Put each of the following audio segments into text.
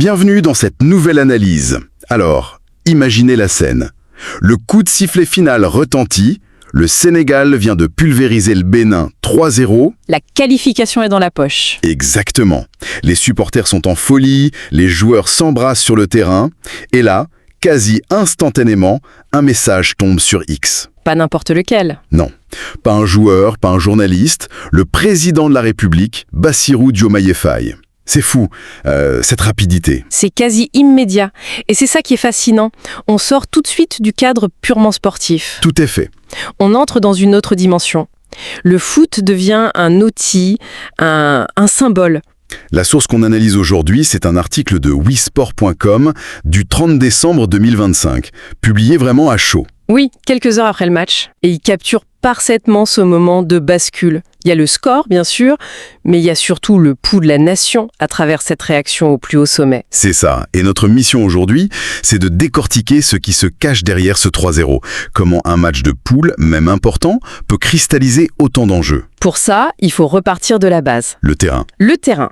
Bienvenue dans cette nouvelle analyse. Alors, imaginez la scène. Le coup de sifflet final retentit, le Sénégal vient de pulvériser le Bénin 3-0. La qualification est dans la poche. Exactement. Les supporters sont en folie, les joueurs s'embrassent sur le terrain, et là, quasi instantanément, un message tombe sur X. Pas n'importe lequel. Non, pas un joueur, pas un journaliste, le président de la République, Bassirou Diomaye Faye. C'est fou, cette rapidité. C'est quasi immédiat. Et c'est ça qui est fascinant. On sort tout de suite du cadre purement sportif. Tout est fait. On entre dans une autre dimension. Le foot devient un outil, un symbole. La source qu'on analyse aujourd'hui, c'est un article de wisport.com du 30 décembre 2025, publié vraiment à chaud. Oui, quelques heures après le match. Et il capture parfaitement ce moment de bascule. Il y a le score, bien sûr, mais il y a surtout le pouls de la nation à travers cette réaction au plus haut sommet. C'est ça. Et notre mission aujourd'hui, c'est de décortiquer ce qui se cache derrière ce 3-0. Comment un match de poule, même important, peut cristalliser autant d'enjeux. Pour ça, il faut repartir de la base. Le terrain. Le terrain.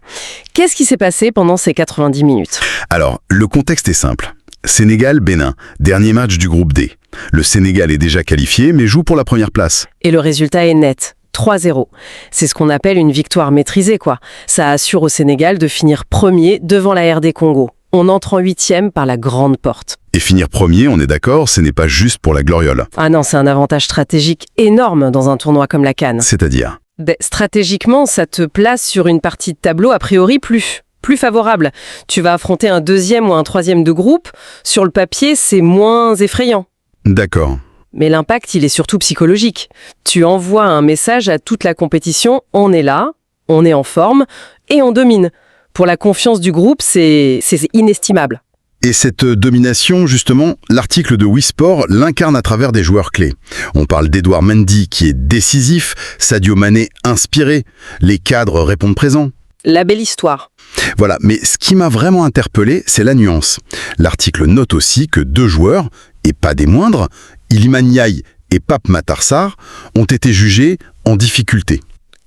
Qu'est-ce qui s'est passé pendant ces 90 minutes ? Alors, le contexte est simple. Sénégal-Bénin, dernier match du groupe D. Le Sénégal est déjà qualifié, mais joue pour la première place. Et le résultat est net. 3-0. C'est ce qu'on appelle une victoire maîtrisée, quoi. Ça assure au Sénégal de finir premier devant la RD Congo. On entre en 8e par la grande porte. Et finir premier, on est d'accord, ce n'est pas juste pour la gloriole. Ah non, c'est un avantage stratégique énorme dans un tournoi comme la CAN. C'est-à-dire ? Stratégiquement, ça te place sur une partie de tableau a priori plus favorable. Tu vas affronter un deuxième ou un troisième de groupe. Sur le papier, c'est moins effrayant. D'accord. Mais l'impact, il est surtout psychologique. Tu envoies un message à toute la compétition, on est là, on est en forme et on domine. Pour la confiance du groupe, c'est inestimable. Et cette domination, justement, l'article de Wisport l'incarne à travers des joueurs clés. On parle d'Edouard Mendy qui est décisif, Sadio Mané inspiré, les cadres répondent présents. La belle histoire. Voilà, mais ce qui m'a vraiment interpellé, c'est la nuance. L'article note aussi que deux joueurs, et pas des moindres, Iliman Ndiaye et Pape Matar Sarr, ont été jugés en difficulté.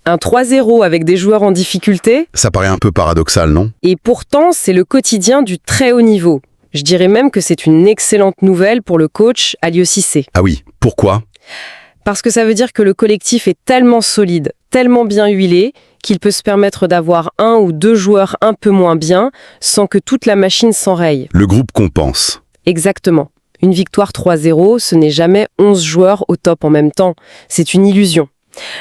Un 3-0 avec des joueurs en difficulté ? Ça paraît un peu paradoxal, non ? Et pourtant, c'est le quotidien du très haut niveau. Je dirais même que c'est une excellente nouvelle pour le coach Aliou Cissé. Ah oui, pourquoi ? Parce que ça veut dire que le collectif est tellement solide, tellement bien huilé, qu'il peut se permettre d'avoir un ou deux joueurs un peu moins bien, sans que toute la machine s'enraye. Le groupe compense. Exactement. Une victoire 3-0, ce n'est jamais 11 joueurs au top en même temps. C'est une illusion.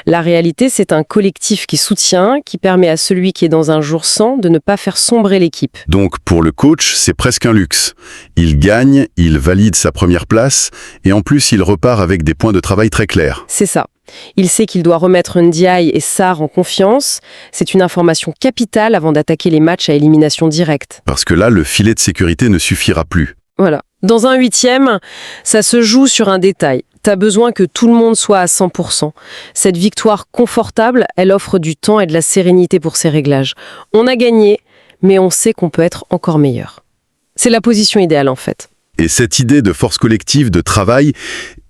La réalité, c'est un collectif qui soutient, qui permet à celui qui est dans un jour sans de ne pas faire sombrer l'équipe. Donc pour le coach, c'est presque un luxe. Il gagne, il valide sa première place, et en plus il repart avec des points de travail très clairs. C'est ça. Il sait qu'il doit remettre Ndiaye et Sarr en confiance. C'est une information capitale avant d'attaquer les matchs à élimination directe. Parce que là, le filet de sécurité ne suffira plus. Voilà. Dans un 8e, ça se joue sur un détail. T'as besoin que tout le monde soit à 100%. Cette victoire confortable, elle offre du temps et de la sérénité pour ces réglages. On a gagné, mais on sait qu'on peut être encore meilleur. C'est la position idéale en fait. Et cette idée de force collective, de travail,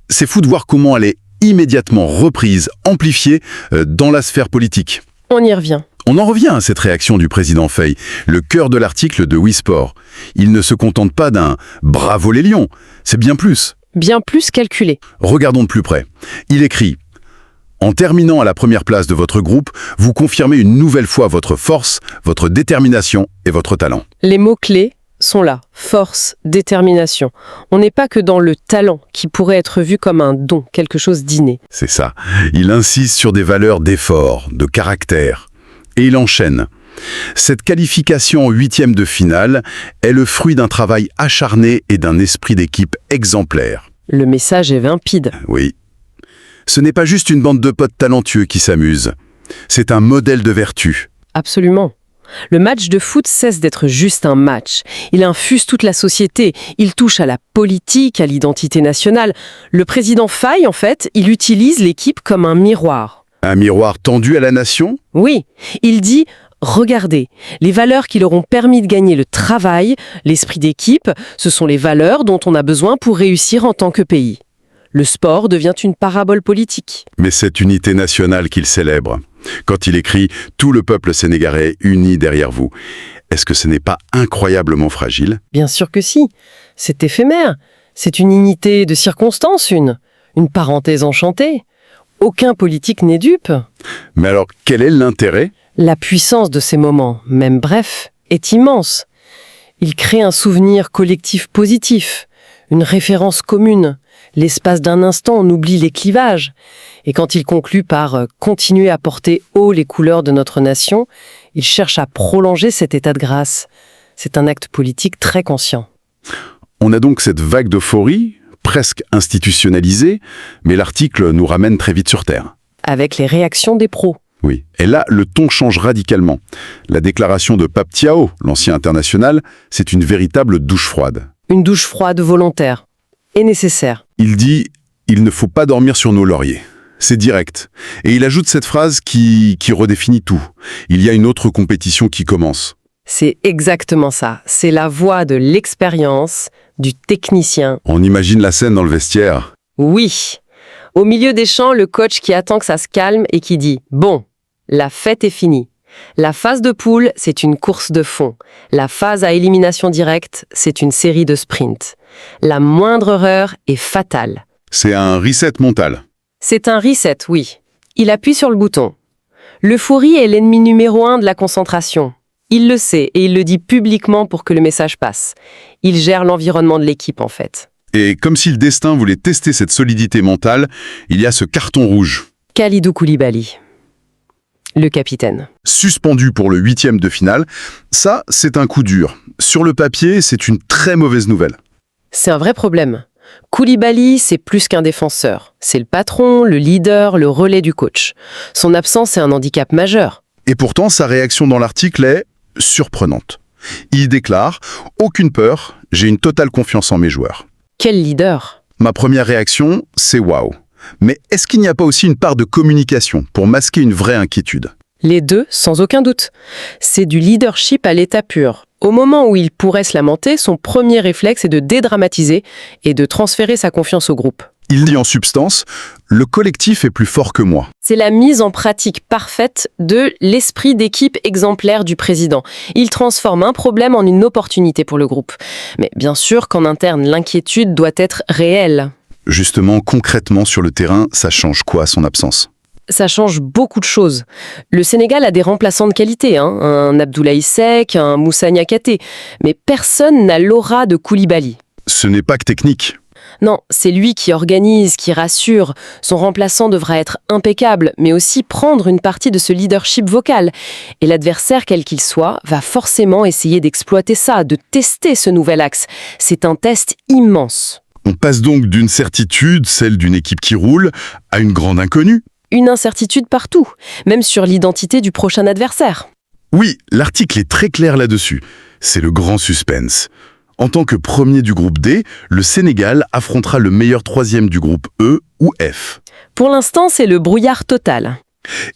c'est fou de voir comment elle est immédiatement reprise, amplifiée dans la sphère politique. On y revient. On en revient à cette réaction du président Faye, le cœur de l'article de Wisport. Il ne se contente pas d'un « bravo les lions », c'est bien plus. Bien plus calculé. Regardons de plus près. Il écrit « En terminant à la première place de votre groupe, vous confirmez une nouvelle fois votre force, votre détermination et votre talent. » Les mots-clés sont là. Force, détermination. On n'est pas que dans le talent qui pourrait être vu comme un don, quelque chose d'inné. C'est ça. Il insiste sur des valeurs d'effort, de caractère. Et il enchaîne. Cette qualification en 8e de finale est le fruit d'un travail acharné et d'un esprit d'équipe exemplaire. Le message est limpide. Oui. Ce n'est pas juste une bande de potes talentueux qui s'amusent. C'est un modèle de vertu. Absolument. Le match de foot cesse d'être juste un match. Il infuse toute la société. Il touche à la politique, à l'identité nationale. Le président Faye, en fait, il utilise l'équipe comme un miroir. Un miroir tendu à la nation ? Oui, il dit « Regardez, les valeurs qui leur ont permis de gagner le travail, l'esprit d'équipe, ce sont les valeurs dont on a besoin pour réussir en tant que pays. » Le sport devient une parabole politique. Mais cette unité nationale qu'il célèbre, quand il écrit « Tout le peuple sénégalais uni derrière vous », Est-ce que ce n'est pas incroyablement fragile? Bien sûr que si. C'est éphémère. C'est une unité de circonstance, une parenthèse enchantée. Aucun politique n'est dupe. Mais alors, quel est l'intérêt? La puissance de ces moments, même brefs, est immense. Ils créent un souvenir collectif positif, une référence commune. L'espace d'un instant, on oublie les clivages. Et quand il conclut par continuer à porter haut les couleurs de notre nation, il cherche à prolonger cet état de grâce. C'est un acte politique très conscient. On a donc cette vague d'euphorie, presque institutionnalisée, mais l'article nous ramène très vite sur Terre. Avec les réactions des pros. Oui. Et là, le ton change radicalement. La déclaration de Pape Thiaw, l'ancien international, c'est une véritable douche froide. Une douche froide volontaire. Et nécessaire. Il dit « Il ne faut pas dormir sur nos lauriers ». C'est direct. Et il ajoute cette phrase qui redéfinit tout. Il y a une autre compétition qui commence. C'est exactement ça. C'est la voix de l'expérience, du technicien. On imagine la scène dans le vestiaire. Oui. Au milieu des champs, le coach qui attend que ça se calme et qui dit « Bon, la fête est finie. La phase de poule, c'est une course de fond. La phase à élimination directe, c'est une série de sprints. La moindre erreur est fatale. » C'est un reset mental. C'est un reset, oui. Il appuie sur le bouton. L'euphorie est l'ennemi numéro 1 de la concentration. Il le sait et il le dit publiquement pour que le message passe. Il gère l'environnement de l'équipe, en fait. Et comme si le destin voulait tester cette solidité mentale, il y a ce carton rouge. Kalidou Koulibaly, le capitaine. Suspendu pour le 8e de finale, ça, c'est un coup dur. Sur le papier, c'est une très mauvaise nouvelle. C'est un vrai problème. Koulibaly, c'est plus qu'un défenseur. C'est le patron, le leader, le relais du coach. Son absence est un handicap majeur. Et pourtant, sa réaction dans l'article est surprenante. Il déclare « Aucune peur, j'ai une totale confiance en mes joueurs. Quel leader ?» Ma première réaction, c'est « waouh ». Mais est-ce qu'il n'y a pas aussi une part de communication pour masquer une vraie inquiétude? Les deux, sans aucun doute. C'est du leadership à l'état pur. Au moment où il pourrait se lamenter, son premier réflexe est de dédramatiser et de transférer sa confiance au groupe. Il dit en substance « Le collectif est plus fort que moi ». C'est la mise en pratique parfaite de l'esprit d'équipe exemplaire du président. Il transforme un problème en une opportunité pour le groupe. Mais bien sûr qu'en interne, l'inquiétude doit être réelle. Justement, concrètement, sur le terrain, ça change quoi, son absence? Ça change beaucoup de choses. Le Sénégal a des remplaçants de qualité, un Abdoulaye Seck, un Moussa Niakhaté. Mais personne n'a l'aura de Koulibaly. Ce n'est pas que technique. Non, c'est lui qui organise, qui rassure. Son remplaçant devra être impeccable, mais aussi prendre une partie de ce leadership vocal. Et l'adversaire, quel qu'il soit, va forcément essayer d'exploiter ça, de tester ce nouvel axe. C'est un test immense. On passe donc d'une certitude, celle d'une équipe qui roule, à une grande inconnue. Une incertitude partout, même sur l'identité du prochain adversaire. Oui, l'article est très clair là-dessus. C'est le grand suspense. En tant que premier du groupe D, le Sénégal affrontera le meilleur troisième du groupe E ou F. Pour l'instant, c'est le brouillard total.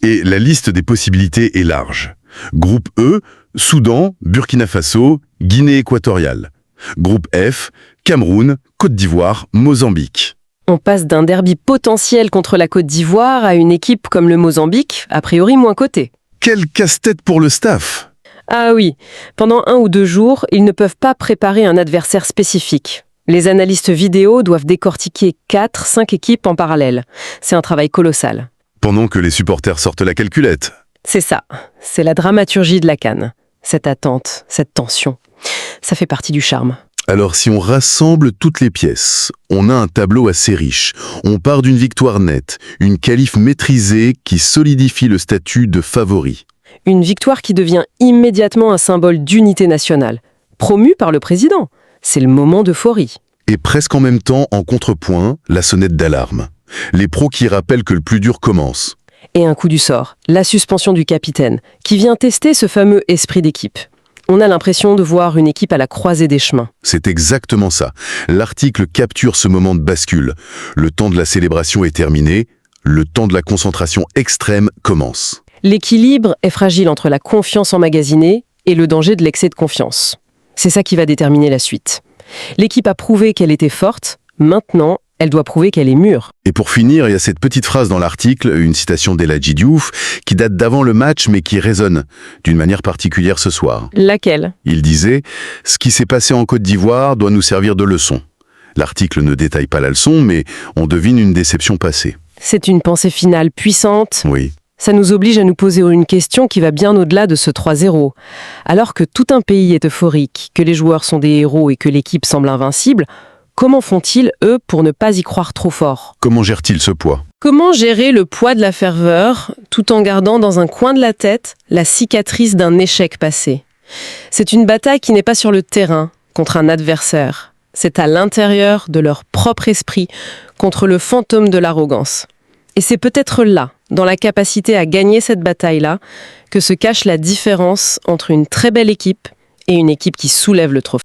Et la liste des possibilités est large. Groupe E, Soudan, Burkina Faso, Guinée équatoriale. Groupe F, Cameroun, Côte d'Ivoire, Mozambique. On passe d'un derby potentiel contre la Côte d'Ivoire à une équipe comme le Mozambique, a priori moins cotée. Quel casse-tête pour le staff! Ah oui, pendant 1 ou 2 jours, ils ne peuvent pas préparer un adversaire spécifique. Les analystes vidéo doivent décortiquer 4-5 équipes en parallèle. C'est un travail colossal. Pendant que les supporters sortent la calculette. C'est ça, c'est la dramaturgie de la CAN. Cette attente, cette tension, ça fait partie du charme. Alors si on rassemble toutes les pièces, on a un tableau assez riche. On part d'une victoire nette, une qualif maîtrisée qui solidifie le statut de favori. Une victoire qui devient immédiatement un symbole d'unité nationale, promue par le président. C'est le moment d'euphorie. Et presque en même temps, en contrepoint, la sonnette d'alarme. Les pros qui rappellent que le plus dur commence. Et un coup du sort, la suspension du capitaine, qui vient tester ce fameux esprit d'équipe. On a l'impression de voir une équipe à la croisée des chemins. C'est exactement ça. L'article capture ce moment de bascule. Le temps de la célébration est terminé, le temps de la concentration extrême commence. L'équilibre est fragile entre la confiance emmagasinée et le danger de l'excès de confiance. C'est ça qui va déterminer la suite. L'équipe a prouvé qu'elle était forte. Maintenant, Elle doit prouver qu'elle est mûre. Et pour finir, il y a cette petite phrase dans l'article, une citation d'Eladji Diouf, qui date d'avant le match mais qui résonne d'une manière particulière ce soir. Laquelle? Il disait « Ce qui s'est passé en Côte d'Ivoire doit nous servir de leçon ». L'article ne détaille pas la leçon, mais on devine une déception passée. C'est une pensée finale puissante. Oui. Ça nous oblige à nous poser une question qui va bien au-delà de ce 3-0. Alors que tout un pays est euphorique, que les joueurs sont des héros et que l'équipe semble invincible, comment font-ils, eux, pour ne pas y croire trop fort? Comment gère-t-il ce poids? Comment gérer le poids de la ferveur tout en gardant dans un coin de la tête la cicatrice d'un échec passé? C'est une bataille qui n'est pas sur le terrain, contre un adversaire. C'est à l'intérieur de leur propre esprit, contre le fantôme de l'arrogance. Et c'est peut-être là, dans la capacité à gagner cette bataille-là, que se cache la différence entre une très belle équipe et une équipe qui soulève le trophée.